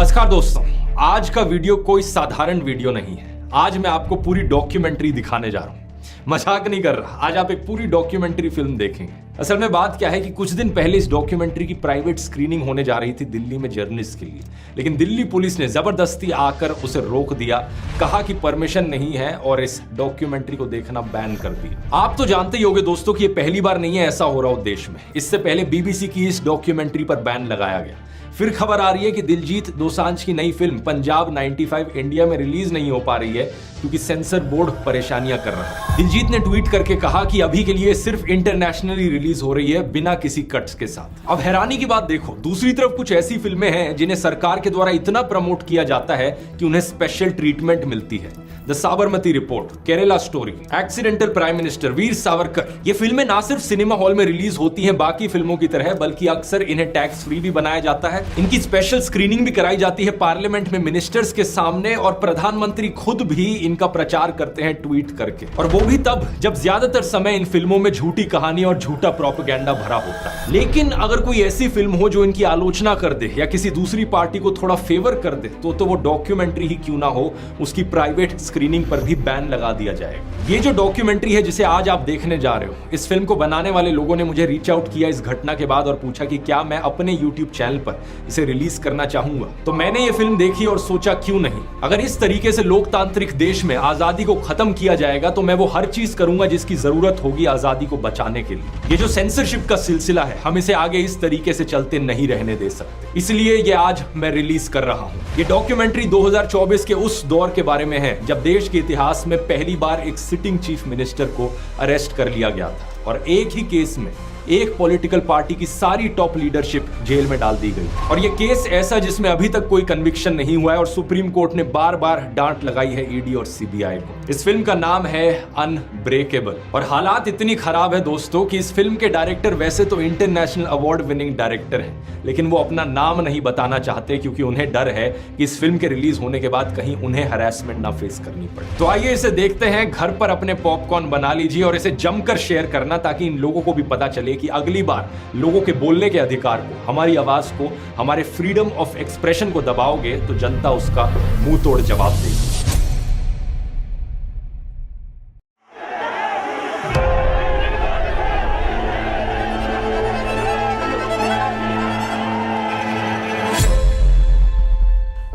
नमस्कार दोस्तों, आज का वीडियो कोई साधारण वीडियो नहीं है। आज मैं आपको पूरी डॉक्यूमेंट्री दिखाने जा रहा हूं। मजाक नहीं कर रहा, आज आप एक पूरी डॉक्यूमेंट्री फिल्म देखेंगे। असल में बात क्या है कि कुछ दिन पहले इस डॉक्यूमेंट्री की प्राइवेट स्क्रीनिंग होने जा रही थी दिल्ली में जर्नलिस्ट के लिए, लेकिन दिल्ली पुलिस ने जबरदस्ती आकर उसे रोक दिया, कहा कि परमिशन नहीं है और इस डॉक्यूमेंट्री को देखना बैन कर दिया। आप तो जानते ही होंगे दोस्तों कि ये पहली बार नहीं है ऐसा हो रहा हो देश में। इससे पहले बीबीसी की इस डॉक्यूमेंट्री पर बैन लगाया गया। फिर खबर आ रही है कि दिलजीत दोसांझ की नई फिल्म पंजाब 95 इंडिया में रिलीज नहीं हो पा रही है क्योंकि सेंसर बोर्ड परेशानियां कर रहा है। दिलजीत ने ट्वीट करके कहा कि अभी के लिए सिर्फ इंटरनेशनली रिलीज हो रही है बिना किसी कट्स के साथ। अब हैरानी की बात देखो, दूसरी तरफ कुछ ऐसी फिल्में हैं जिन्हें सरकार के द्वारा इतना प्रमोट किया जाता है कि उन्हें स्पेशल ट्रीटमेंट मिलती है। The Sabarmati report, Kerala story, accidental prime minister, Veer Savarkar, ये फिल्में ना सिर्फ सिनेमा हॉल में रिलीज होती हैं बाकी फिल्मों की तरह, बल्कि अक्सर इन्हें टैक्स फ्री भी बनाया जाता है। इनकी स्पेशल स्क्रीनिंग भी कराई जाती है पार्लियामेंट में मिनिस्टर्स के सामने, और प्रधानमंत्री खुद भी इनका प्रचार करते हैं ट्वीट करके, और वो भी तब जब ज्यादातर समय इन फिल्मों में झूठी कहानी और झूठा प्रोपेगेंडा भरा होता है। लेकिन अगर कोई ऐसी फिल्म हो जो इनकी आलोचना कर दे या किसी दूसरी पार्टी को थोड़ा फेवर कर दे तो वो डॉक्यूमेंट्री ही क्यों ना हो, उसकी प्राइवेट स्क्रीनिंग पर भी बैन लगा दिया जाएगा। ये जो डॉक्यूमेंट्री है जिसे आज आप देखने जा रहे हो, इस फिल्म को बनाने वाले लोगों ने मुझे रीच आउट किया इस घटना के बाद और पूछा कि क्या मैं अपने YouTube चैनल पर इसे रिलीज करना चाहूंगा। तो मैंने ये फिल्म देखी और सोचा क्यों नहीं। अगर इस तरीके से लोकतांत्रिक देश में आजादी को खत्म किया जाएगा तो मैं वो हर चीज करूंगा जिसकी जरूरत होगी आजादी को बचाने के लिए। ये जो सेंसरशिप का सिलसिला है, हम इसे आगे इस तरीके से चलते नहीं रहने दे सकते, इसलिए ये आज मैं रिलीज कर रहा हूं। ये डॉक्यूमेंट्री 2024 के उस दौर के बारे में है जब देश के इतिहास में पहली बार एक सिटिंग चीफ मिनिस्टर को अरेस्ट कर लिया गया था और एक ही केस में एक पॉलिटिकल पार्टी की सारी टॉप लीडरशिप जेल में डाल दी गई। और ये केस ऐसा जिसमें अभी तक कोई कन्विक्शन नहीं हुआ है और सुप्रीम कोर्ट ने बार बार डांट लगाई है ईडी और सीबीआई को। इस फिल्म का नाम है अनब्रेकेबल, और हालात इतनी खराब है दोस्तों कि इस फिल्म के डायरेक्टर वैसे तो इंटरनेशनल अवार्ड विनिंग डायरेक्टर हैं, लेकिन वो अपना नाम नहीं बताना चाहते क्योंकि उन्हें डर है कि इस फिल्म के रिलीज होने के बाद कहीं उन्हें हरासमेंट ना फेस करनी पड़े। तो आइए इसे देखते हैं। घर पर अपने पॉपकॉर्न बना लीजिए और इसे जमकर शेयर करना, ताकि इन लोगों को भी पता चले कि अगली बार लोगों के बोलने के अधिकार को, हमारी आवाज को, हमारे फ्रीडम ऑफ एक्सप्रेशन को दबाओगे तो जनता उसका मुंह तोड़ जवाब देगी।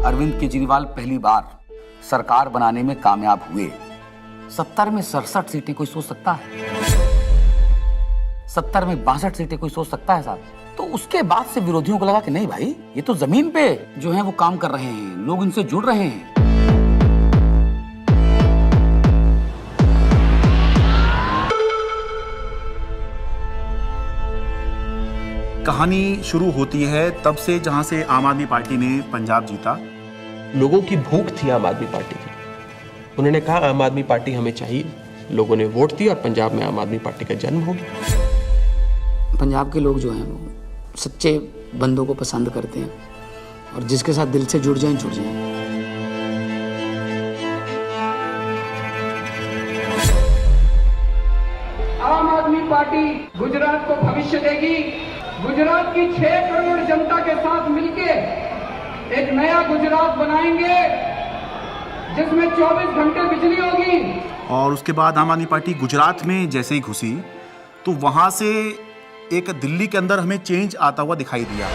अरविंद केजरीवाल पहली बार सरकार बनाने में कामयाब हुए। 70 में 67 सीटें कोई सोच सकता है? 70 में 62 सीटें कोई सोच सकता है साहब? तो उसके बाद से विरोधियों को लगा कि नहीं भाई, ये तो जमीन पे जो है वो काम कर रहे हैं, लोग इनसे जुड़ रहे हैं। कहानी शुरू होती है तब से जहां से आम आदमी पार्टी ने पंजाब जीता। लोगों की भूख थी आम आदमी पार्टी की, उन्होंने कहा आम आदमी पार्टी हमें चाहिए, लोगों ने वोट दिया और पंजाब में आम आदमी पार्टी का जन्म हो गया। पंजाब के लोग जो हैं वो सच्चे बंदों को पसंद करते हैं और जिसके साथ दिल से जुड़ जाएं जुड़ जाएं। आम आदमी पार्टी गुजरात को भविष्य देगी। गुजरात की 6 करोड़ जनता के साथ मिलके एक नया गुजरात बनाएंगे जिसमें 24 घंटे बिजली होगी। और उसके बाद आम आदमी पार्टी गुजरात में जैसे ही घुसी तो वहां से एक दिल्ली के अंदर हमें चेंज आता हुआ दिखाई दिया।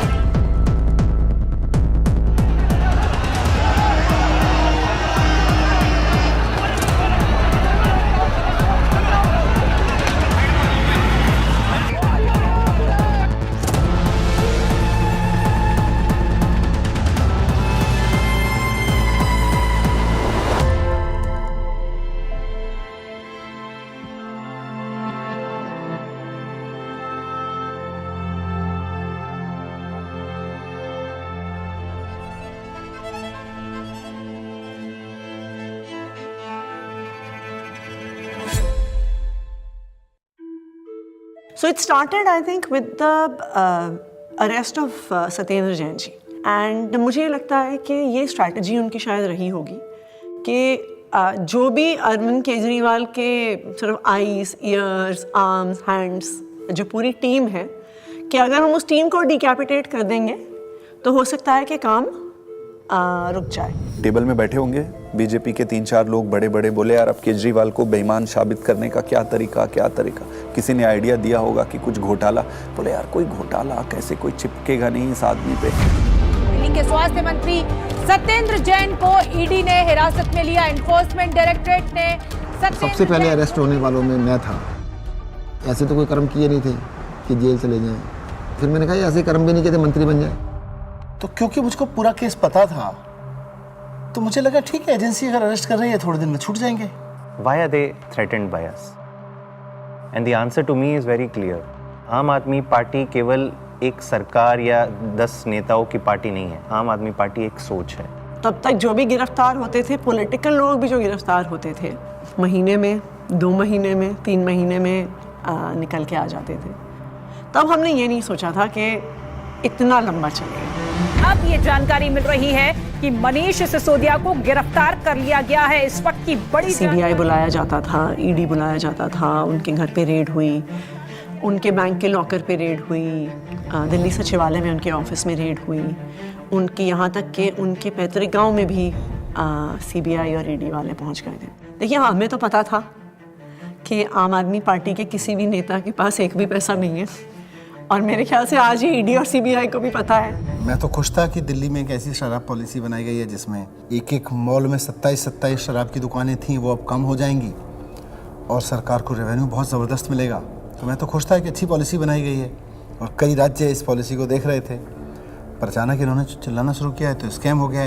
So it started, I think, with the arrest of Satyendra Jain ji, and मुझे लगता है कि ये स्ट्रैटेजी उनकी शायद रही होगी कि जो भी अरविंद केजरीवाल के सिर्फ आईज, ईयर्स, आर्म्स, हैंड्स, जो पूरी टीम है, कि अगर हम उस टीम को डिकैपिटेट कर देंगे तो हो सकता है कि काम रुक जाए। टेबल में बैठे होंगे बीजेपी के 3-4 लोग बड़े बड़े, बोले यार अब केजरीवाल को बेईमान साबित करने का क्या तरीका। किसी ने आइडिया दिया होगा कि कुछ घोटाला, बोले यार कोई घोटाला कैसे, कोई चिपकेगा नहीं इस आदमी पे। दिल्ली के स्वास्थ्य मंत्री सत्येंद्र जैन को ईडी ने हिरासत में लिया। एनफोर्समेंट डायरेक्टरेट ने सबसे पहले अरेस्ट होने वालों में मैं था। ऐसे तो कोई कर्म किए नहीं थे कि जेल चले जाएं। फिर मैंने कहा ऐसे कर्म भी नहीं किए थे मंत्री बन जाए। तो क्योंकि मुझको पूरा केस पता था तो मुझे लगा ठीक है, एजेंसी अगर अरेस्ट कर रही है थोड़े दिन में छूट जाएंगे। Why are they threatened by us? And the answer to me is very clear. आम आदमी पार्टी केवल एक सरकार या 10 नेताओं की पार्टी नहीं है। आम आदमी पार्टी एक सोच है। तब तक जो भी गिरफ्तार होते थे, पॉलिटिकल लोग भी जो गिरफ्तार होते थे, महीने में, 2 महीने में, 3 महीने में निकल के आ जाते थे। तब हमने ये नहीं सोचा था कि इतना लंबा चलेगा। अब ये जानकारी मिल रही है कि मनीष सिसोदिया को गिरफ्तार कर लिया गया है। इस वक्त की बड़ी सीबीआई बुलाया जाता था, ईडी बुलाया जाता था, उनके घर पे रेड हुई, उनके बैंक के लॉकर पे रेड हुई, दिल्ली सचिवालय में उनके ऑफिस में रेड हुई, उनकी यहाँ तक कि उनके पैतृक गांव में भी सीबीआई और ईडी वाले पहुँच गए थे। देखिए हमें तो पता था कि आम आदमी पार्टी के किसी भी नेता के पास एक भी पैसा नहीं है, और मेरे ख्याल से आज ही ईडी और सीबीआई को भी पता है। मैं तो खुश था कि दिल्ली में एक ऐसी शराब पॉलिसी बनाई गई है जिसमें एक मॉल में 27 शराब की दुकानें थीं, वो अब कम हो जाएंगी और सरकार को रेवेन्यू बहुत ज़बरदस्त मिलेगा। तो मैं तो खुश था कि अच्छी पॉलिसी बनाई गई है और कई राज्य इस पॉलिसी को देख रहे थे, पर अचानक इन्होंने चिल्लाना शुरू किया है तो स्कैम हो गया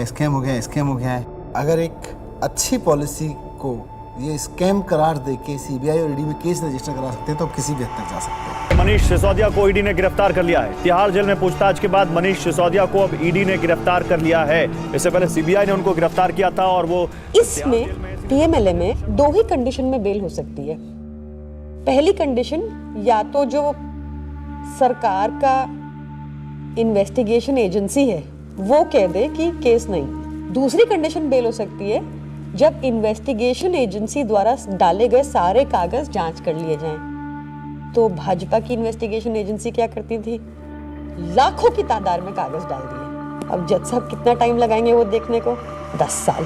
है। अगर एक अच्छी पॉलिसी को ये स्कैम करार देके सीबीआई और ईडी में केस रजिस्टर करा सकते हैं तो अब किसी भी हद तक जा सकते हैं। मनीष सिसोदिया को ईडी ने गिरफ्तार कर लिया है। तिहाड़ जेल में पूछताछ के बाद मनीष सिसोदिया को अब ईडी ने गिरफ्तार कर लिया है। इससे पहले सीबीआई ने उनको गिरफ्तार किया था और वो इसमें डीएमएलए में 2 ही कंडीशन में बेल हो सकती है। पहली कंडीशन या तो जो सरकार का इन्वेस्टिगेशन एजेंसी है वो कह दे कि केस नहीं। दूसरी कंडीशन बेल हो सकती है जब इन्वेस्टिगेशन एजेंसी द्वारा डाले गए सारे कागज जांच कर लिए जाएं। तो भाजपा की इन्वेस्टिगेशन एजेंसी क्या करती थी, लाखों की तादाद में कागज डाल दिए। अब जज साहब कितना टाइम लगाएंगे वो देखने को, 10 साल।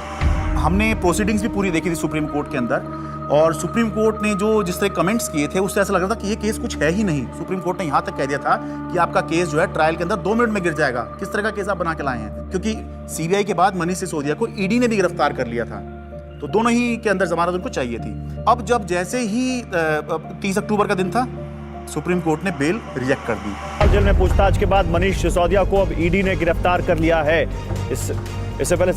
हमने प्रोसीडिंग्स भी पूरी देखी थी सुप्रीम कोर्ट के अंदर, और सुप्रीम कोर्ट ने जो जिस तरह कमेंट्स किए थे उससे ऐसा लग रहा था कि ये केस कुछ है ही नहीं। सुप्रीम कोर्ट ने यहाँ तक कह दिया था कि आपका केस जो है ट्रायल के अंदर 2 मिनट में गिर जाएगा। किस तरह का केस आप बना के लाए हैं, क्योंकि सीबीआई के बाद मनीष सिसोदिया को ईडी ने भी गिरफ्तार कर लिया था, तो दोनों ही के अंदर जमानत उनको चाहिए थी। अब जब जैसे ही 30 अक्टूबर का दिन था, सुप्रीम कोर्ट ने बेल रिजेक्ट कर दी। जेल में पूछताछ के बाद मनीष सिसोदिया को अब ईडी ने गिरफ्तार कर लिया है। इससे पहले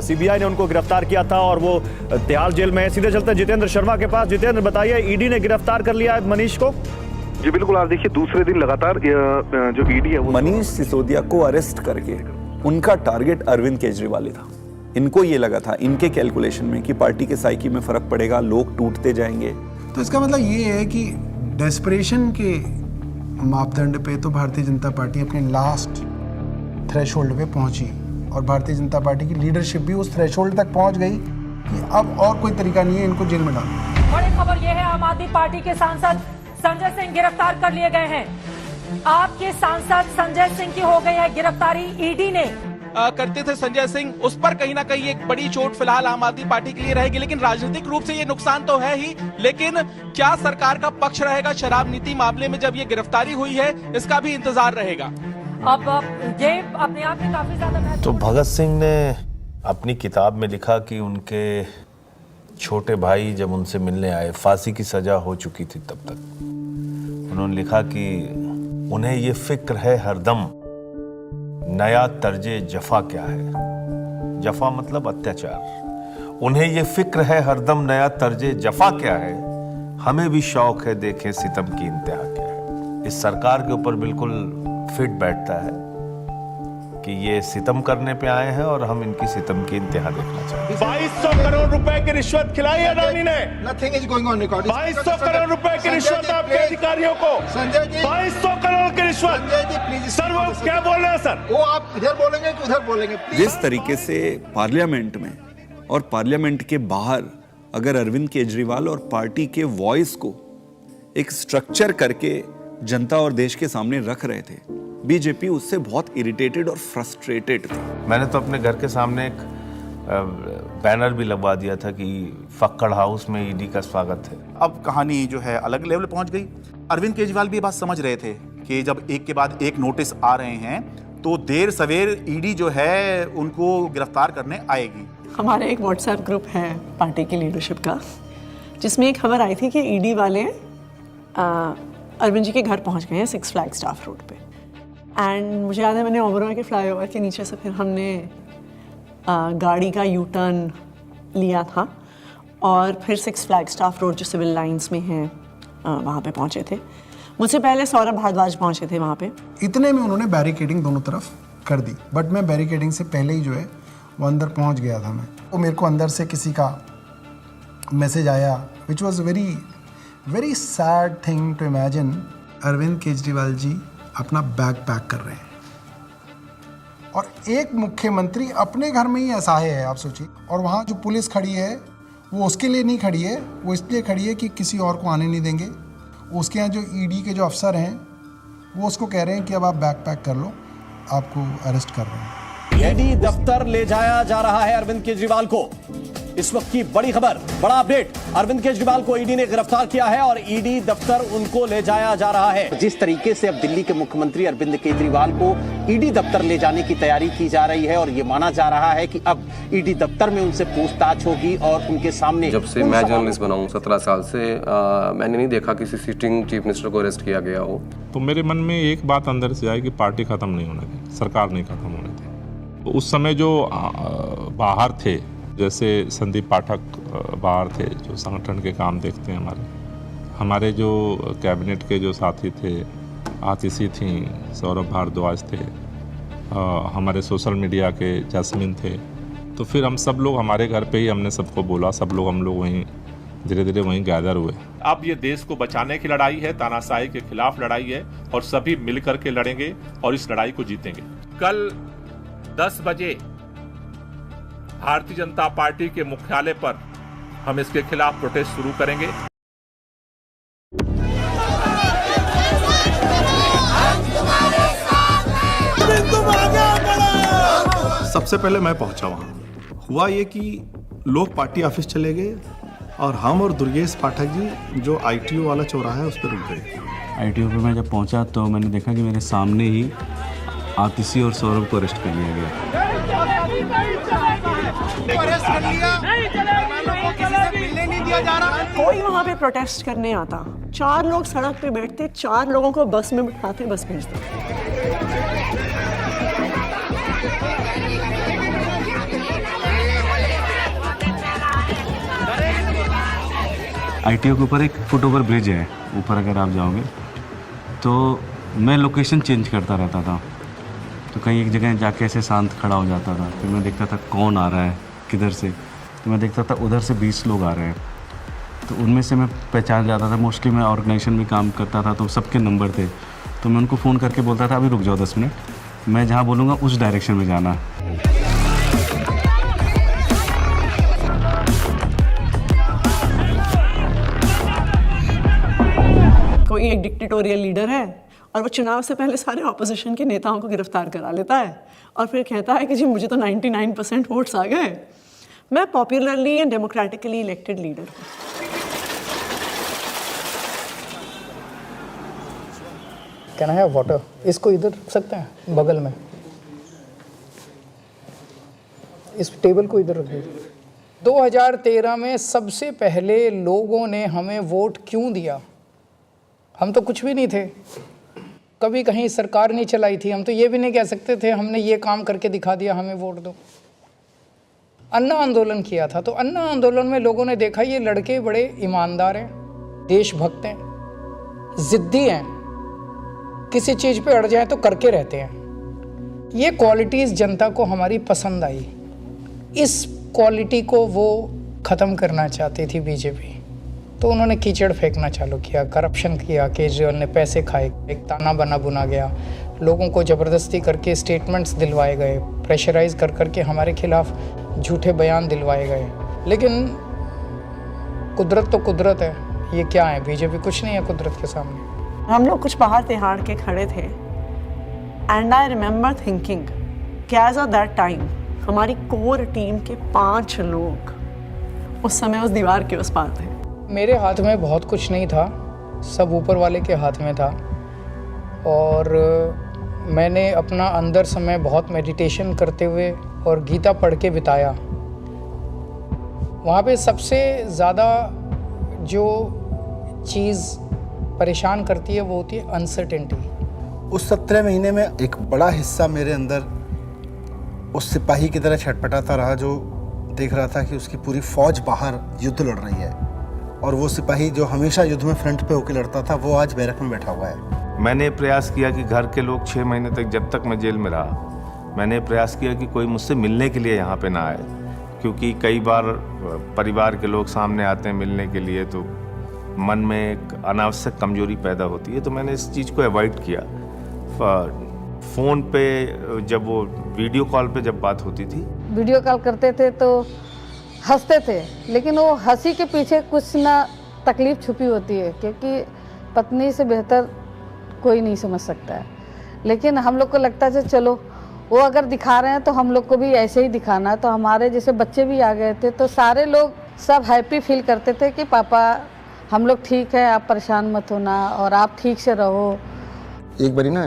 सीबीआई ने उनको गिरफ्तार किया था और वो तिहाड़ जेल में। सीधे चलते हैं जितेंद्र शर्मा के पास। जितेंद्र, बताइए, ईडी ने गिरफ्तार कर लिया है मनीष को? जी बिल्कुल, आप देखिए दूसरे दिन लगातार जो ईडी है वो मनीष सिसोदिया को अरेस्ट करके उनका टारगेट अरविंद केजरीवाल था। इनको ये लगा था, इनके कैलकुलेशन में, कि पार्टी के साइकी में फर्क पड़ेगा, लोग टूटते जाएंगे। तो इसका मतलब ये है कि डेस्परेशन के मापदंड पे तो भारतीय जनता पार्टी अपने लास्ट थ्रेशोल्ड पे पहुंची, और भारतीय जनता पार्टी की लीडरशिप भी उस थ्रेशोल्ड तक पहुंच गई कि अब और कोई तरीका नहीं है इनको जेल में डालने। बड़ी खबर यह है, आम आदमी पार्टी के सांसद संजय सिंह गिरफ्तार कर लिए गए हैं। आपके सांसद संजय सिंह की हो गई है गिरफ्तारी। ईडी ने करते थे संजय सिंह, उस पर कहीं ना कहीं एक बड़ी चोट फिलहाल आम आदमी पार्टी के लिए रहेगी, लेकिन राजनीतिक रूप से ये नुकसान तो है ही, लेकिन क्या सरकार का पक्ष रहेगा शराब नीति मामले में जब ये गिरफ्तारी हुई है, इसका भी इंतजार रहेगा। अब ये अपने आप में काफी ज्यादा तो भगत सिंह ने अपनी किताब में लिखा कि उनके छोटे भाई जब उनसे मिलने आए, फांसी की सजा हो चुकी थी तब तक, उन्होंने लिखा कि उन्हें ये फिक्र है हरदम नया तर्जे जफा क्या है। जफा मतलब अत्याचार। उन्हें ये फिक्र है हरदम नया तर्जे जफा क्या है, हमें भी शौक है देखें सितम की इंतहा क्या है। इस सरकार के ऊपर बिल्कुल फिट बैठता है कि ये सितम करने पे आए हैं और हम इनकी सितम की इंतहा देखना चाहते हैं। 2200 करोड़ रुपए की रिश्वत खिलाई अडानी ने। Nothing is going on record. 2200 crore रुपए की रिश्वत आपके अधिकारियों को। संजय जी, 2200 करोड़ की रिश्वत। संजय जी प्लीज। सर वो क्या बोल रहे हैं सर? वो आप इधर बोलेंगे कि उधर बोलेंगे? जिस तरीके से पार्लियामेंट में और पार्लियामेंट के बाहर अगर अरविंद केजरीवाल और पार्टी के वॉइस को एक स्ट्रक्चर करके जनता और देश के सामने रख रहे थे, बीजेपी उससे बहुत इरिटेटेड और फ्रस्ट्रेटेड थी। मैंने तो अपने घर के सामने एक बैनर भी लगवा दिया था कि फक्कड़ हाउस में ईडी का स्वागत है। अब कहानी जो है अलग लेवल पहुंच गई। अरविंद केजरीवाल भी ये बात समझ रहे थे कि जब एक के बाद एक नोटिस आ रहे हैं तो देर सवेर ईडी जो है उनको गिरफ्तार करने आएगी। हमारा एक व्हाट्सएप ग्रुप है पार्टी की लीडरशिप का, जिसमें एक खबर आई थी कि ईडी वाले अरविंद जी के घर पहुंच गए हैं 6 फ्लैगस्टाफ रोड पे। एंड मुझे याद है मैंने ओबरॉय के फ्लाईओवर के नीचे से फिर हमने गाड़ी का यू टर्न लिया था और फिर 6 फ्लैगस्टाफ रोड जो सिविल लाइंस में है वहाँ पे पहुँचे थे। मुझसे पहले सौरभ भारद्वाज पहुँचे थे वहाँ पे। इतने में उन्होंने बैरिकेडिंग दोनों तरफ कर दी, बट मैं बैरिकेडिंग से पहले ही जो है वो अंदर पहुँच गया था मैं। तो मेरे को अंदर से किसी का मैसेज आया which was very sad thing to imagine. Arvind Kejriwal ji अपना बैग पैक कर रहे हैं और एक मुख्यमंत्री अपने घर में ही असहाय है, आप सोचिए। और वहाँ जो पुलिस खड़ी है वो उसके लिए नहीं खड़ी है, वो इसलिए खड़ी है कि किसी और को आने नहीं देंगे। उसके यहाँ जो ईडी के जो अफसर हैं वो उसको कह रहे हैं कि अब आप बैग पैक कर लो, आपको अरेस्ट कर रहे हैं। ईडी दफ्तर ले जाया जा रहा है अरविंद केजरीवाल को। इस वक्त की बड़ी खबर, बड़ा अपडेट, अरविंद केजरीवाल को ईडी ने गिरफ्तार किया है और ईडी दफ्तर उनको ले जाया जा रहा है। जिस तरीके से अब दिल्ली के मुख्यमंत्री अरविंद केजरीवाल को ईडी दफ्तर ले जाने की तैयारी की जा रही है और ये माना जा रहा है कि अब ईडी दफ्तर में उनसे पूछताछ होगी और उनके सामने। जब से मैं जर्नलिस्ट बना हूं 17 साल से मैंने नहीं देखा किसी सिटिंग चीफ मिनिस्टर को अरेस्ट किया गया हो। तो मेरे मन में एक बात अंदर से आई कि पार्टी खत्म नहीं होने थी, सरकार नहीं खत्म होने थी। तो उस समय जो बाहर थे, जैसे संदीप पाठक बाहर थे जो संगठन के काम देखते हैं, हमारे जो कैबिनेट के जो साथी थे, आतिशी थी, सौरभ भारद्वाज थे, हमारे सोशल मीडिया के जैस्मिन थे। तो फिर हम सब लोग हमारे घर पे ही हमने सबको बोला, हम लोग वहीं धीरे धीरे वहीं गैदर हुए। अब ये देश को बचाने की लड़ाई है, तानाशाही के खिलाफ लड़ाई है और सभी मिलकर के लड़ेंगे और इस लड़ाई को जीतेंगे। कल 10 बजे भारतीय जनता पार्टी के मुख्यालय पर हम इसके खिलाफ प्रोटेस्ट शुरू करेंगे। सबसे पहले मैं पहुंचा वहां, हुआ ये कि लोग पार्टी ऑफिस चले गए और हम और दुर्गेश पाठक जी जो आईटीओ वाला चौराहा है उस पर रुक गए। आईटीओ पे मैं जब पहुंचा तो मैंने देखा कि मेरे सामने ही आतिशी और सौरभ को अरेस्ट कर लिया गया। कोई वहाँ पे प्रोटेस्ट करने आता, 4 लोग सड़क पे बैठते, 4 लोगों को बस में बिठाते, बस भेजते। आईटीओ के ऊपर एक फुटओवर ब्रिज है, ऊपर अगर आप जाओगे तो मैं लोकेशन चेंज करता रहता था। तो कहीं एक जगह जाके ऐसे शांत खड़ा हो जाता था, फिर मैं देखता था कौन आ रहा है किधर से, तो मैं देखता था उधर से 20 लोग आ रहे हैं, तो उनमें से मैं पहचान जाता था। मोस्टली मैं ऑर्गेनाइजेशन में काम करता था तो सबके नंबर थे, तो मैं उनको फ़ोन करके बोलता था अभी रुक जाओ 10 मिनट, मैं जहाँ बोलूँगा उस डायरेक्शन में जाना। कोई एक डिक्टेटोरियल लीडर है और वो चुनाव से पहले सारे ऑपोजिशन के नेताओं को गिरफ्तार करा लेता है और फिर कहता है कि जी मुझे तो 99% वोट्स आ गए, मैं popularly and democratically elected leader हूँ। Can I have water? इसको इधर रख सकते हैं बगल में, इस टेबल को इधर रख दीजिए। 2013 में सबसे पहले लोगों ने हमें वोट क्यों दिया? हम तो कुछ भी नहीं थे, कभी कहीं सरकार नहीं चलाई थी, हम तो ये भी नहीं कह सकते थे हमने ये काम करके दिखा दिया हमें वोट दो। अन्ना आंदोलन किया था, तो अन्ना आंदोलन में लोगों ने देखा ये लड़के बड़े ईमानदार हैं, देशभक्त हैं, जिद्दी हैं, किसी चीज़ पे अड़ जाए तो करके रहते हैं। ये क्वालिटीज़ जनता को हमारी पसंद आई। इस क्वालिटी को वो ख़त्म करना चाहती थी बीजेपी, तो उन्होंने कीचड़ फेंकना चालू किया, करप्शन किया, केजरीवाल ने पैसे खाए, एक ताना बना बुना गया, लोगों को ज़बरदस्ती करके स्टेटमेंट्स दिलवाए गए, प्रेशराइज कर करके हमारे खिलाफ झूठे बयान दिलवाए गए। लेकिन कुदरत तो कुदरत है, ये क्या है, बीजेपी कुछ नहीं है कुदरत के सामने। हम लोग कुछ बाहर तिहाड़ के खड़े थे एंड आई रिमेंबर थिंकिंग कि एज ऑफ दैट टाइम हमारी कोर टीम के 5 लोग उस समय उस दीवार के उस पार थे। मेरे हाथ में बहुत कुछ नहीं था, सब ऊपर वाले के हाथ में था। और मैंने अपना अंदर समय बहुत मेडिटेशन करते हुए और गीता पढ़ के बिताया। वहाँ पे सबसे ज़्यादा जो चीज़ परेशान करती है वो होती है अनसर्टेनिटी। उस 17 महीने में एक बड़ा हिस्सा मेरे अंदर उस सिपाही की तरह छटपटाता रहा जो देख रहा था कि उसकी पूरी फौज बाहर युद्ध लड़ रही है, और वो सिपाही जो हमेशा युद्ध में फ्रंट पे होकर लड़ता था वो आज बैरक में बैठा हुआ है। मैंने प्रयास किया कि घर के लोग 6 महीने तक, जब तक मैं जेल में रहा, मैंने प्रयास किया कि कोई मुझसे मिलने के लिए यहाँ पे ना आए, क्योंकि कई बार परिवार के लोग सामने आते हैं मिलने के लिए तो मन में एक अनावश्यक कमजोरी पैदा होती है। तो मैंने इस चीज़ को अवॉइड किया। फ़ोन पे जब वो वीडियो कॉल पे जब बात होती थी, वीडियो कॉल करते थे तो हंसते थे, लेकिन वो हंसी के पीछे कुछ ना तकलीफ छुपी होती है, क्योंकि पत्नी से बेहतर कोई नहीं समझ सकता है। लेकिन हम लोग को लगता है चलो वो अगर दिखा रहे हैं तो हम लोग को भी ऐसे ही दिखाना है। तो हमारे जैसे बच्चे भी आ गए थे तो सारे लोग सब हैप्पी फील करते थे कि पापा हम लोग ठीक है, आप परेशान मत होना और आप ठीक से रहो। एक बारी ना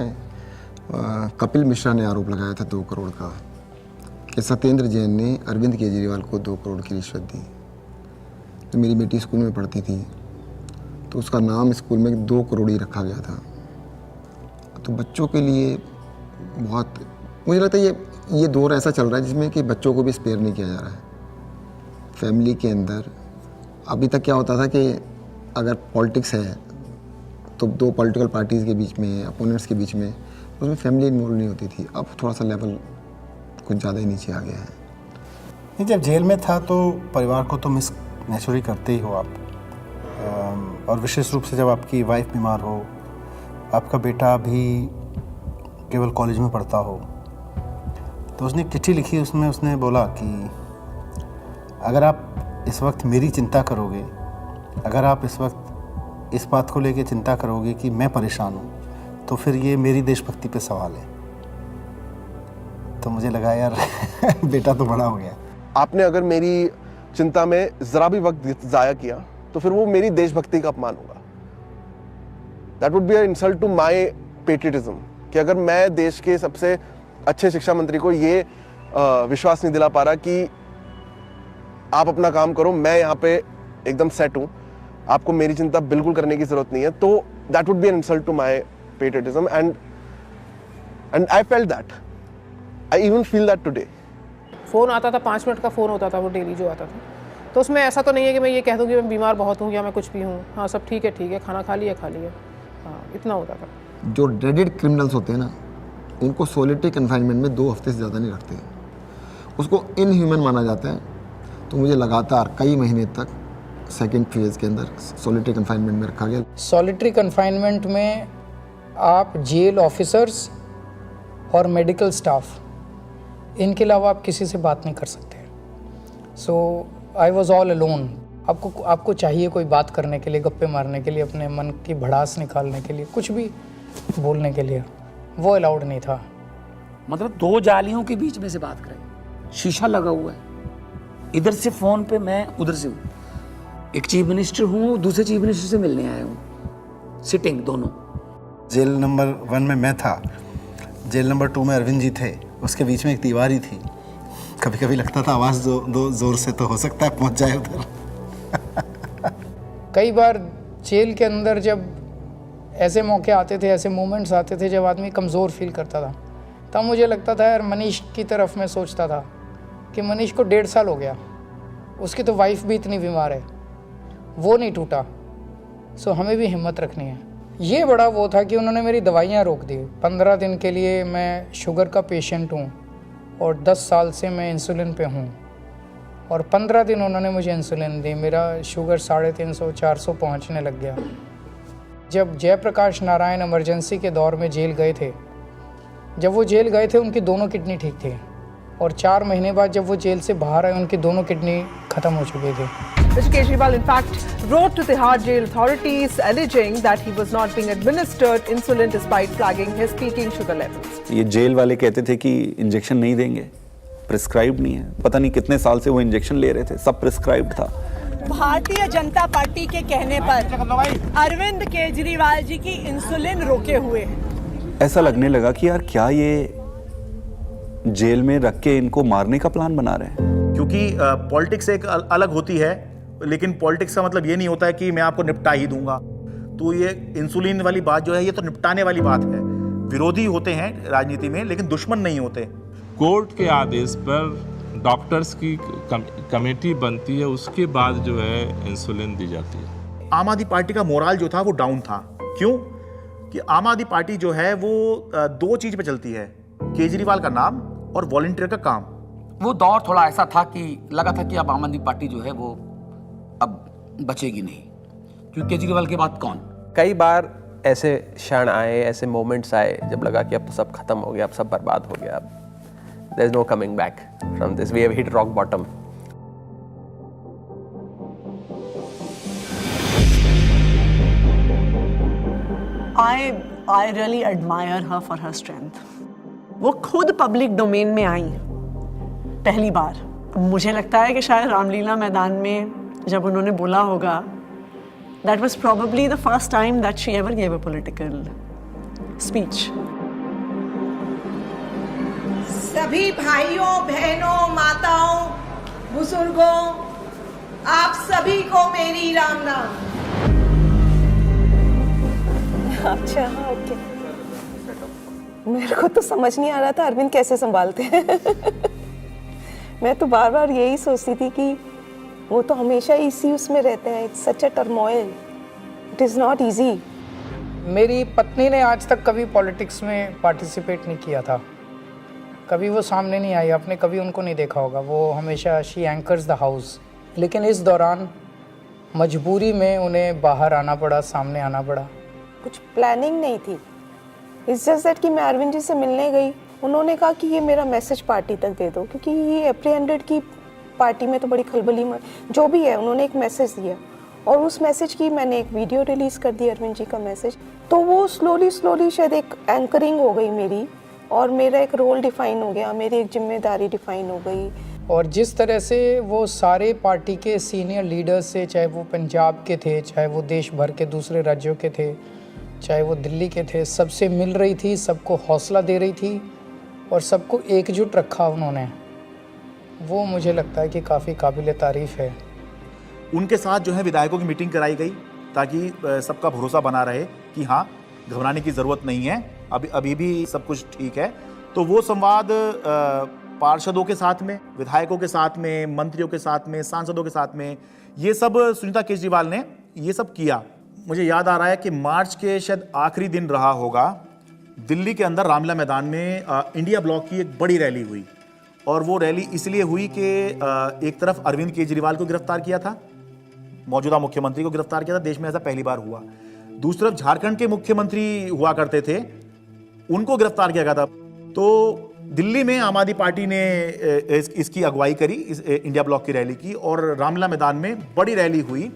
कपिल मिश्रा ने आरोप लगाया था 2 करोड़ का कि सत्येंद्र जैन ने अरविंद केजरीवाल को 2 करोड़ की रिश्वत दी। तो मेरी बेटी स्कूल में पढ़ती थी तो उसका नाम स्कूल में 2 करोड़ ही रखा गया था। तो बच्चों के लिए बहुत, मुझे लगता है ये दौर ऐसा चल रहा है जिसमें कि बच्चों को भी स्पेयर नहीं किया जा रहा है। फैमिली के अंदर अभी तक क्या होता था कि अगर पॉलिटिक्स है तो 2 पॉलिटिकल पार्टीज़ के बीच में, अपोनेंट्स के बीच में, उसमें फैमिली इन्वॉल्व नहीं होती थी। अब थोड़ा सा लेवल कुछ ज़्यादा ही नीचे आ गया है। नहीं, जब जेल में था तो परिवार को तो मिस नेचुरली करते ही हो आप, और विशेष रूप से जब आपकी वाइफ बीमार हो, आपका बेटा भी केवल कॉलेज में पढ़ता हो। तो उसने एक चिट्ठी लिखी, उसमें उसने बोला कि अगर आप इस वक्त मेरी चिंता करोगे, अगर आप इस वक्त इस बात को लेके चिंता करोगे कि मैं परेशान हूँ, तो फिर ये मेरी देशभक्ति पे सवाल है। तो मुझे लगा यार बेटा तो बड़ा हो गया। आपने अगर मेरी चिंता में जरा भी वक्त जाया किया तो फिर वो मेरी देशभक्ति का अपमान होगा। That would be a insult to my patriotism, कि अगर मैं देश के सबसे अच्छे शिक्षा मंत्री को ये विश्वास नहीं दिला पा रहा कि आप अपना काम करो, मैं यहाँ पे एकदम सेट हूँ, आपको मेरी चिंता बिल्कुल करने की जरूरत नहीं है, तो that would be an insult to my patriotism and I felt that, I even feel that today. Phone आता था, 5 मिनट का फ़ोन होता था वो डेली जो आता था, तो उसमें ऐसा तो नहीं है कि मैं ये कह दूँ कि मैं बीमार बहुत हूँ या मैं कुछ भी हूँ, हाँ सब ठीक है, खाना खा लिया, हाँ इतना होता था। जो ड्रेडेड क्रिमिनल्स होते हैं ना, उनको सोलिटरी कन्फाइनमेंट में 2 हफ्ते से ज़्यादा नहीं रखते, उसको इनह्यूमन माना जाता है। तो मुझे लगातार कई महीने तक सेकेंड फेज़ के अंदर सोलिटरी कन्फाइनमेंट में रखा गया। सॉलिटरी कन्फाइनमेंट में आप जेल ऑफिसर्स और मेडिकल स्टाफ, इनके अलावा आप किसी से बात नहीं कर सकते। सो आई वॉज ऑल अलोन। आपको चाहिए कोई बात करने के लिए, गप्पे मारने के लिए, अपने मन की भड़ास निकालने के लिए, कुछ भी बोलने के लिए, वो अलाउड नहीं था। मतलब 2 जालियों के बीच में से बात करें, शीशा लगा हुआ है, इधर से फोन पे मैं उधर से हूँ, एक चीफ मिनिस्टर हूँ, दूसरे चीफ मिनिस्टर से मिलने आया हूँ, सिटिंग दोनों। जेल नंबर 1 में मैं था, जेल नंबर 2 में अरविंद जी थे, उसके बीच में एक दीवार ही थी। कभी कभी लगता था आवाज़ दो जोर से तो हो सकता है पहुँच जाए उधर। कई बार जेल के अंदर जब ऐसे मौके आते थे, ऐसे मोमेंट्स आते थे जब आदमी कमज़ोर फील करता था, तब मुझे लगता था यार मनीष की तरफ मैं सोचता था कि मनीष को 1.5 साल हो गया, उसकी तो वाइफ भी इतनी बीमार है, वो नहीं टूटा, सो हमें भी हिम्मत रखनी है। ये बड़ा वो था कि उन्होंने मेरी दवाइयाँ रोक दी। 15 दिन के लिए मैं शुगर का पेशेंट हूँ और 10 साल से मैं इंसुलिन पे हूँ, और 15 दिन उन्होंने मुझे इंसुलिन दी, मेरा शुगर 350-400 पहुँचने लग गया। जब जयप्रकाश नारायण इमरजेंसी के दौर में जेल गए थे, जब वो जेल गए थे उनकी दोनों किडनी ठीक थी, और 4 महीने बाद जब वो जेल से बाहर आए उनकी दोनों किडनी ख़त्म हो चुकी थी। Mr. Kejriwal, in fact, wrote to Tihar jail authorities alleging that he was not being administered insulin despite flagging his peaking sugar levels. ये जेल वाले कहते थे कि इंजेक्शन नहीं देंगे, प्रिस्क्राइब नहीं है। पता नहीं कितने साल से वो इंजेक्शन ले रहे थे, सब प्रिस्क्राइब्ड था। भारतीय जनता पार्टी के कहने पर अरविंद केजरीवाल जी की इंसुलिन रोके हुए हैं। ऐसा लगने लगा कि यार क्या ये जेल में रख के इनको मारने का प्लान बना रहे हैं। क्योंकि पॉलिटिक्स एक अलग होती है, लेकिन पॉलिटिक्स का मतलब ये नहीं होता है कि मैं आपको निपटा ही दूंगा। तो ये इंसुलिन वाली बात जो है, ये तो निपटाने वाली बात है। विरोधी होते हैं राजनीति में, लेकिन दुश्मन नहीं होते। कोर्ट के आदेश पर डॉक्टर्स की कमेटी बनती है, उसके बाद जो है इंसुलिन दी जाती है। आम आदमी पार्टी का मोराल जो था वो डाउन था। क्यों? कि आम आदमी पार्टी जो है वो दो चीज पे चलती है, केजरीवाल का नाम और वॉलंटियर का काम। वो दौर थोड़ा ऐसा था कि लगा था कि अब आम आदमी पार्टी जो है वो अब बचेगी नहीं, क्योंकि केजरीवाल के बाद कौन। कई बार ऐसे क्षण आए, ऐसे मोमेंट्स आए जब लगा कि अब तो सब खत्म हो गया, अब सब बर्बाद हो गया, अब there is no coming back from this, we have hit rock bottom. I really admire her for her strength. वो खुद पब्लिक डोमेन में आई पहली बार। मुझे लगता है कि शायद रामलीला मैदान में जब उन्होंने बोला होगा, that was probably the first time that she ever gave a political speech. सभी भाइयों, बहनों, माताओं, बुजुर्गों, आप सभी को मेरी राम नाम। अच्छा, ओके। मेरे को तो समझ नहीं आ रहा था अरविंद कैसे संभालते हैं। मैं तो बार बार यही सोचती थी कि वो तो हमेशा इसी उसमें रहते हैं। It's such a turmoil, it is not easy. मेरी पत्नी ने आज तक कभी पॉलिटिक्स में पार्टिसिपेट नहीं किया था, कभी वो सामने नहीं आई, आपने कभी उनको नहीं देखा होगा। वो हमेशा शी एंकर्स द हाउस, लेकिन इस दौरान मजबूरी में उन्हें बाहर आना पड़ा, सामने आना पड़ा। कुछ प्लानिंग नहीं थी, इट्स जस्ट दैट कि मैं अरविंद जी से मिलने गई, उन्होंने कहा कि ये मेरा मैसेज पार्टी तक दे दो, क्योंकि ये एप्रीहेंडेड की पार्टी में तो बड़ी खलबली में जो भी है, उन्होंने एक मैसेज दिया और उस मैसेज की मैंने एक वीडियो रिलीज़ कर दी, अरविंद जी का मैसेज। तो वो स्लोली शायद एक एंकरिंग हो गई मेरी, और मेरा एक रोल डिफाइन हो गया, मेरी एक जिम्मेदारी डिफाइन हो गई। और जिस तरह से वो सारे पार्टी के सीनियर लीडर्स से, चाहे वो पंजाब के थे, चाहे वो देश भर के दूसरे राज्यों के थे, चाहे वो दिल्ली के थे, सबसे मिल रही थी, सबको हौसला दे रही थी और सबको एकजुट रखा उन्होंने, वो मुझे लगता है कि काफ़ी काबिल तारीफ़ है। उनके साथ जो है विधायकों की मीटिंग कराई गई ताकि सबका भरोसा बना रहे कि हाँ, घबराने की ज़रूरत नहीं है, अभी भी सब कुछ ठीक है। तो वो संवाद पार्षदों के साथ में, विधायकों के साथ में, मंत्रियों के साथ में, सांसदों के साथ में, ये सब सुनीता केजरीवाल ने ये सब किया। मुझे याद आ रहा है कि मार्च के शायद आखिरी दिन रहा होगा, दिल्ली के अंदर रामलीला मैदान में इंडिया ब्लॉक की एक बड़ी रैली हुई, और वो रैली इसलिए हुई कि एक तरफ अरविंद केजरीवाल को गिरफ्तार किया था, मौजूदा मुख्यमंत्री को गिरफ्तार किया था, देश में ऐसा पहली बार हुआ। दूसरी तरफ झारखंड के मुख्यमंत्री हुआ करते थे, उनको गिरफ्तार किया गया था। तो दिल्ली में आम आदमी पार्टी ने इसकी अगुवाई करी, इस इंडिया ब्लॉक की रैली की, और रामलीला मैदान में बड़ी रैली हुई।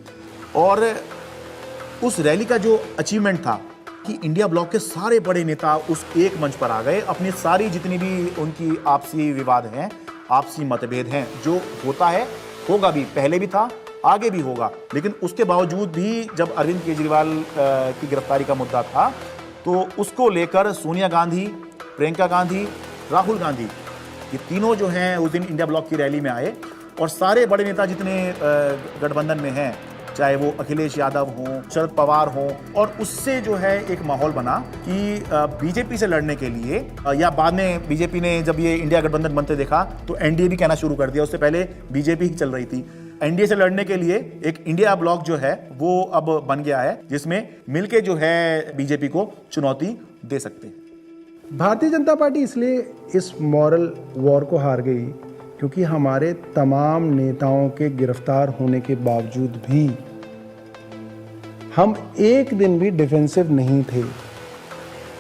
और उस रैली का जो अचीवमेंट था कि इंडिया ब्लॉक के सारे बड़े नेता उस एक मंच पर आ गए, अपनी सारी जितनी भी उनकी आपसी विवाद हैं, आपसी मतभेद हैं, जो होता है, होगा भी, पहले भी था, आगे भी होगा, लेकिन उसके बावजूद भी जब अरविंद केजरीवाल की गिरफ्तारी का मुद्दा था, तो उसको लेकर सोनिया गांधी, प्रियंका गांधी, राहुल गांधी, ये तीनों जो हैं उस दिन इंडिया ब्लॉक की रैली में आए, और सारे बड़े नेता जितने गठबंधन में हैं, चाहे वो अखिलेश यादव हों, शरद पवार हों, और उससे जो है एक माहौल बना कि बीजेपी से लड़ने के लिए, या बाद में बीजेपी ने जब ये इंडिया गठबंधन बनते देखा तो एनडीए भी कहना शुरू कर दिया, उससे पहले बीजेपी ही चल रही थी। एनडीए से लड़ने के लिए एक इंडिया ब्लॉक जो है वो अब बन गया है, जिसमें मिलके जो है बीजेपी को चुनौती दे सकते हैं। भारतीय जनता पार्टी इसलिए इस मॉरल वॉर को हार गई क्योंकि हमारे तमाम नेताओं के गिरफ्तार होने के बावजूद भी हम एक दिन भी डिफेंसिव नहीं थे।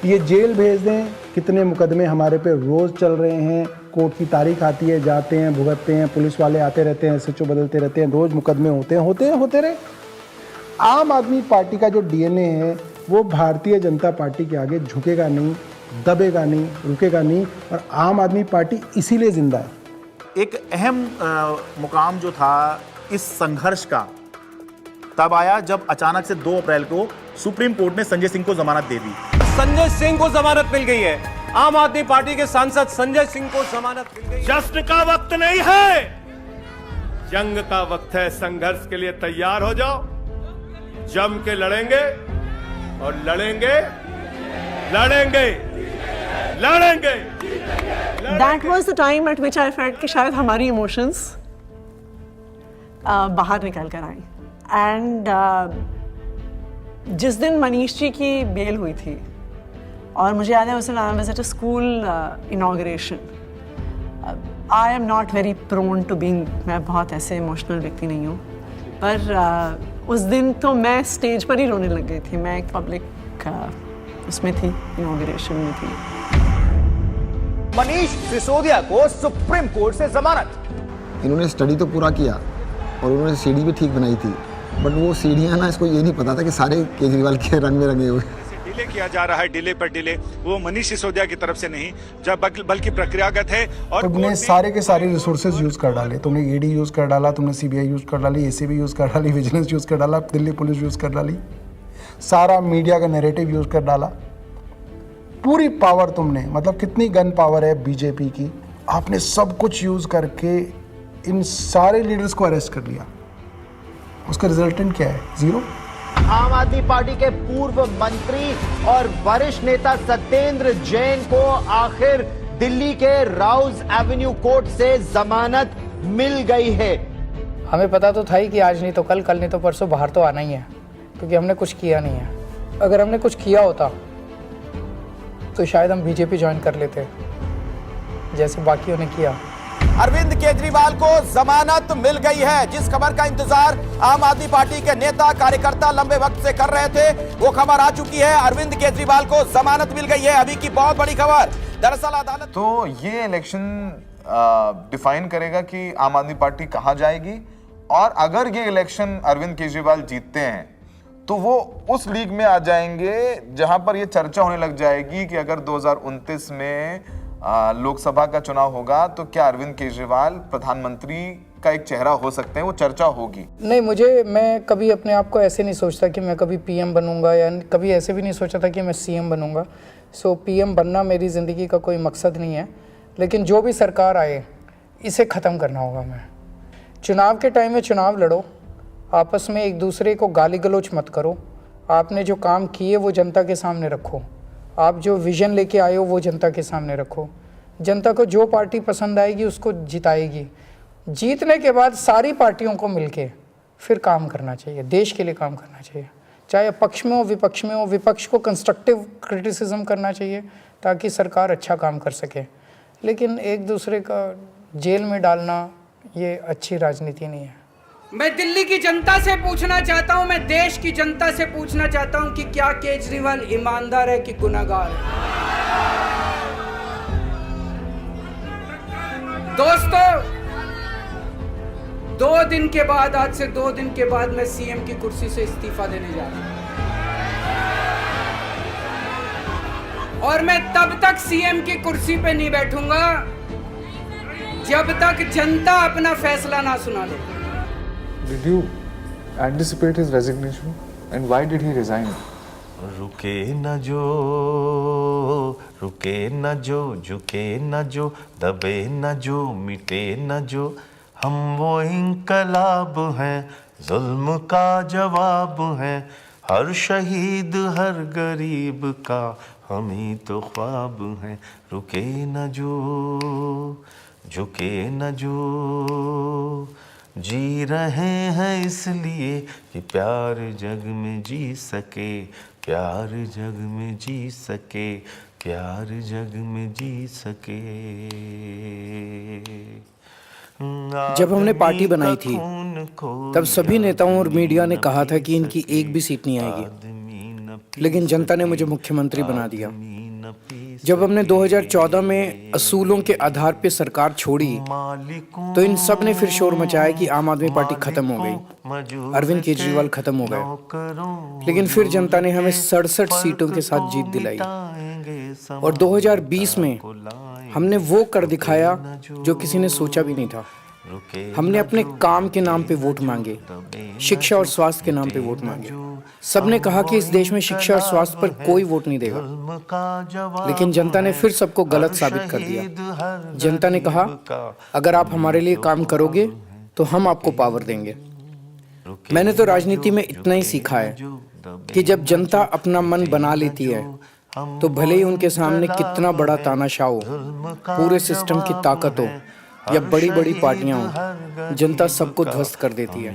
ये जेल भेज दें, कितने मुकदमे हमारे पे रोज चल रहे हैं, कोर्ट की तारीख आती है, जाते हैं, भुगतते हैं, पुलिस वाले आते रहते हैं, SHO बदलते रहते हैं, रोज़ मुकदमे होते रहे। आम आदमी पार्टी का जो DNA है वो भारतीय जनता पार्टी के आगे झुकेगा नहीं, दबेगा नहीं, रुकेगा नहीं, और आम आदमी पार्टी इसीलिए जिंदा है। एक अहम मुकाम जो था इस संघर्ष का तब आया जब अचानक से 2 अप्रैल को सुप्रीम कोर्ट ने संजय सिंह को जमानत दे दी। संजय सिंह को जमानत मिल गई है। आम आदमी पार्टी के सांसद संजय सिंह को जमानत मिल गई। जश्न का वक्त नहीं है, जंग का वक्त है। संघर्ष के लिए तैयार हो जाओ, जम के लड़ेंगे और लड़ेंगे। That was the time at which I felt कि शायद हमारी इमोशंस बाहर निकल कर आई। एंड जिस दिन मनीष जी की बेल हुई थी, और मुझे याद है उस दिन I was at a school inauguration. I am not very prone to being, मैं बहुत ऐसे इमोशनल व्यक्ति नहीं हूँ, पर उस दिन तो मैं स्टेज पर ही रोने लग गई थी। मैं एक पब्लिक उसमें थी, इनॉग्रेशन में थी। मनीष सिसोदिया को सुप्रीम कोर्ट से जमानत। इन्होंने स्टडी तो पूरा किया और उन्होंने सीढ़ी भी ठीक बनाई थी, बट वो सीढ़ियाँ ना, इसको ये नहीं पता था कि सारे केजरीवाल के रंग में रंगे हुए। डिले किया जा रहा है, डिले पर डिले, वो मनीष सिसोदिया की तरफ से नहीं, जब बल्कि प्रक्रियागत है। और तुमने सारे के सारे रिसोर्सेज यूज कर डाले। तुमने ED यूज कर डाला, तुमने CBI यूज कर डाली, ACB यूज कर डाली, विजिलेंस यूज कर डाला, दिल्ली पुलिस यूज कर डाली, सारा मीडिया का नैरेटिव यूज कर डाला। पूरी पावर तुमने, मतलब कितनी गन पावर है बीजेपी की, आपने सब कुछ यूज करके इन सारे लीडर्स को अरेस्ट कर लिया। उसका रिजल्टेंट क्या है? 0। आम आदमी पार्टी के पूर्व मंत्री और वरिष्ठ नेता सत्येंद्र जैन को आखिर दिल्ली के राउज एवेन्यू कोर्ट से जमानत मिल गई है। हमें पता तो था ही कि आज नहीं तो कल, कल नहीं तो परसों बाहर तो आना ही है, क्योंकि हमने कुछ किया नहीं है। अगर हमने कुछ किया होता तो शायद हम BJP ज्वाइन कर लेते, जैसे बाकियों ने किया। अरविंद केजरीवाल को जमानत मिल गई है। जिस खबर का इंतजार आम आदमी पार्टी के नेता कार्यकर्ता लंबे वक्त से कर रहे थे, वो खबर आ चुकी है। अरविंद केजरीवाल को जमानत मिल गई है। अभी की बहुत बड़ी खबर, दरअसल अदालत तो ये इलेक्शन डिफाइन करेगा कि आम आदमी पार्टी कहां जाएगी, और अगर ये इलेक्शन अरविंद केजरीवाल जीतते हैं तो वो उस लीग में आ जाएंगे जहां पर ये चर्चा होने लग जाएगी कि अगर 2029 में लोकसभा का चुनाव होगा तो क्या अरविंद केजरीवाल प्रधानमंत्री का एक चेहरा हो सकते हैं। वो चर्चा होगी। नहीं, मैं कभी अपने आप को ऐसे नहीं सोचता कि मैं कभी PM बनूंगा, या कभी ऐसे भी नहीं सोचा था कि मैं CM बनूंगा। सो PM बनना मेरी ज़िंदगी का कोई मकसद नहीं है, लेकिन जो भी सरकार आए इसे ख़त्म करना होगा। मैं चुनाव के टाइम में चुनाव लड़ो, आपस में एक दूसरे को गाली गलौज मत करो। आपने जो काम किए वो जनता के सामने रखो, आप जो विजन लेके आए हो वो जनता के सामने रखो। जनता को जो पार्टी पसंद आएगी उसको जिताएगी। जीतने के बाद सारी पार्टियों को मिलके फिर काम करना चाहिए, देश के लिए काम करना चाहिए, चाहे पक्ष में हो विपक्ष में हो। विपक्ष को कंस्ट्रक्टिव क्रिटिसिज्म करना चाहिए ताकि सरकार अच्छा काम कर सके, लेकिन एक दूसरे का जेल में डालना ये अच्छी राजनीति नहीं है। मैं दिल्ली की जनता से पूछना चाहता हूं, मैं देश की जनता से पूछना चाहता हूं कि क्या केजरीवाल ईमानदार है कि गुनहगार है। दोस्तों, 2 दिन के बाद, आज से 2 दिन के बाद मैं CM की कुर्सी से इस्तीफा देने जा रहा हूं, और मैं तब तक CM की कुर्सी पे नहीं बैठूंगा जब तक जनता अपना फैसला ना सुना ले। Did you anticipate his resignation, and why did he resign? रुके न जो, रुके न जो, झुके न जो, दबे न जो, मिटे न जो, हम वो इंकलाब हैं, जुल्म का जवाब हैं, हर शहीद हर गरीब का हम ही तो ख्वाब हैं। रुके न जो, झुके न जो, जी रहे हैं इसलिए कि प्यार जग में जी सके, प्यार जग में जी सके, प्यार जग में जी सके। जब हमने पार्टी बनाई थी तब सभी नेताओं और मीडिया ने कहा था कि इनकी एक भी सीट नहीं आएगी, लेकिन जनता ने मुझे मुख्यमंत्री बना दिया। जब हमने 2014 में असूलों के आधार पे सरकार छोड़ी तो इन सब ने फिर शोर मचाया कि आम आदमी पार्टी खत्म हो गई, अरविंद केजरीवाल खत्म हो गए। लेकिन फिर जनता ने हमें 67 सीटों के साथ जीत दिलाई और 2020 में हमने वो कर दिखाया जो किसी ने सोचा भी नहीं था। हमने अपने काम के नाम पे वोट मांगे, शिक्षा और स्वास्थ्य के नाम पे वोट मांगे। सबने कहा कि इस देश में शिक्षा और स्वास्थ्य पर कोई वोट नहीं देगा, लेकिन जनता ने फिर सबको गलत साबित कर दिया। जनता ने कहा अगर आप हमारे लिए काम करोगे तो हम आपको पावर देंगे। मैंने तो राजनीति में इतना ही सीखा है कि जब जनता अपना मन बना लेती है तो भले ही उनके सामने कितना बड़ा तानाशाह हो, पूरे सिस्टम की ताकत हो या बड़ी बड़ी पार्टियां हो, जनता सबको ध्वस्त कर देती है।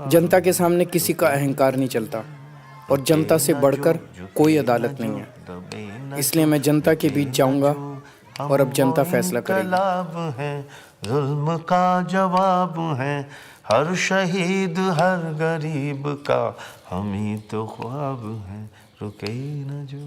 जनता के सामने किसी का अहंकार नहीं चलता और जनता से बढ़कर कोई अदालत नहीं है। इसलिए मैं जनता के बीच जाऊंगा और अब जनता फैसला करेगी। जुल्म का जवाब है हर शहीद हर गरीब का, हम ही तो ख्वाब है रुके न जो।